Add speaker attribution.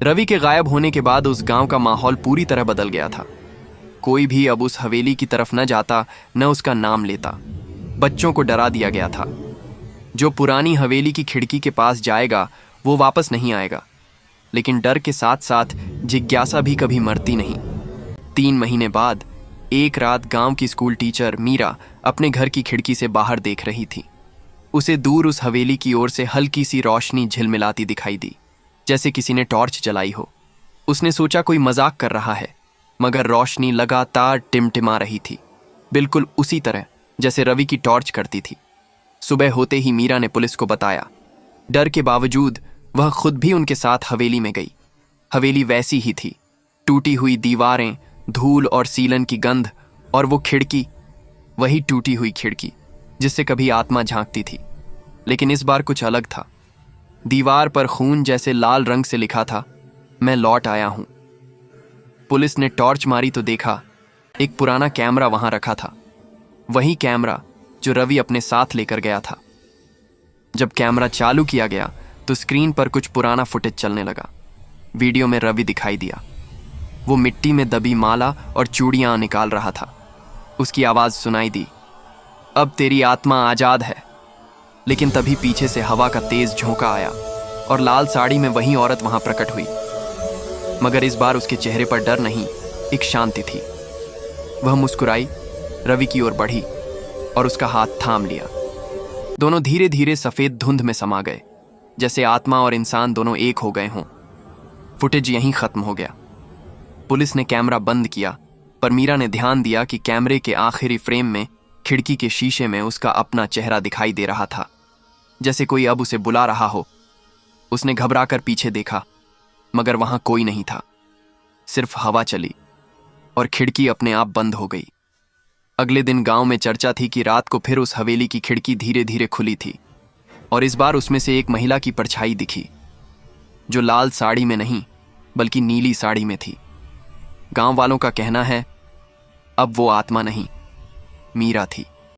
Speaker 1: रवि के गायब होने के बाद उस गांव का माहौल पूरी तरह बदल गया था। कोई भी अब उस हवेली की तरफ न जाता, न उसका नाम लेता। बच्चों को डरा दिया गया था। जो पुरानी हवेली की खिड़की के पास जाएगा वो वापस नहीं आएगा। लेकिन डर के साथ साथ जिज्ञासा भी कभी मरती नहीं। 3 महीने बाद एक रात गांव की स्कूल टीचर मीरा अपने घर की खिड़की से बाहर देख रही थी। उसे दूर उस हवेली की ओर से हल्की सी रोशनी झिलमिलाती दिखाई दी, जैसे किसी ने टॉर्च जलाई हो। उसने सोचा कोई मजाक कर रहा है, मगर रोशनी लगातार टिमटिमा रही थी, बिल्कुल उसी तरह जैसे रवि की टॉर्च करती थी। सुबह होते ही मीरा ने पुलिस को बताया। डर के बावजूद वह खुद भी उनके साथ हवेली में गई। हवेली वैसी ही थी, टूटी हुई दीवारें, धूल और सीलन की गंध, और वो खिड़की, वही टूटी हुई खिड़की जिससे कभी आत्मा झांकती थी। लेकिन इस बार कुछ अलग था। दीवार पर खून जैसे लाल रंग से लिखा था, मैं लौट आया हूं। पुलिस ने टॉर्च मारी तो देखा एक पुराना कैमरा वहां रखा था, वही कैमरा जो रवि अपने साथ लेकर गया था। जब कैमरा चालू किया गया तो स्क्रीन पर कुछ पुराना फुटेज चलने लगा। वीडियो में रवि दिखाई दिया। वो मिट्टी में दबी माला और चूड़ियां निकाल रहा था। उसकी आवाज सुनाई दी, अब तेरी आत्मा आजाद है। लेकिन तभी पीछे से हवा का तेज झोंका आया और लाल साड़ी में वही औरत वहां प्रकट हुई। मगर इस बार उसके चेहरे पर डर नहीं, एक शांति थी। वह मुस्कुराई, रवि की ओर बढ़ी और उसका हाथ थाम लिया। दोनों धीरे धीरे सफेद धुंध में समा गए, जैसे आत्मा और इंसान दोनों एक हो गए हों। फुटेज यहीं खत्म हो गया। पुलिस ने कैमरा बंद किया, पर मीरा ने ध्यान दिया कि कैमरे के आखिरी फ्रेम में खिड़की के शीशे में उसका अपना चेहरा दिखाई दे रहा था, जैसे कोई अब उसे बुला रहा हो। उसने घबराकर पीछे देखा, मगर वहां कोई नहीं था। सिर्फ हवा चली और खिड़की अपने आप बंद हो गई। अगले दिन गांव में चर्चा थी कि रात को फिर उस हवेली की खिड़की धीरे धीरे खुली थी, और इस बार उसमें से एक महिला की परछाई दिखी, जो लाल साड़ी में नहीं बल्कि नीली साड़ी में थी। गांव वालों का कहना है अब वो आत्मा नहीं, मीरा थी।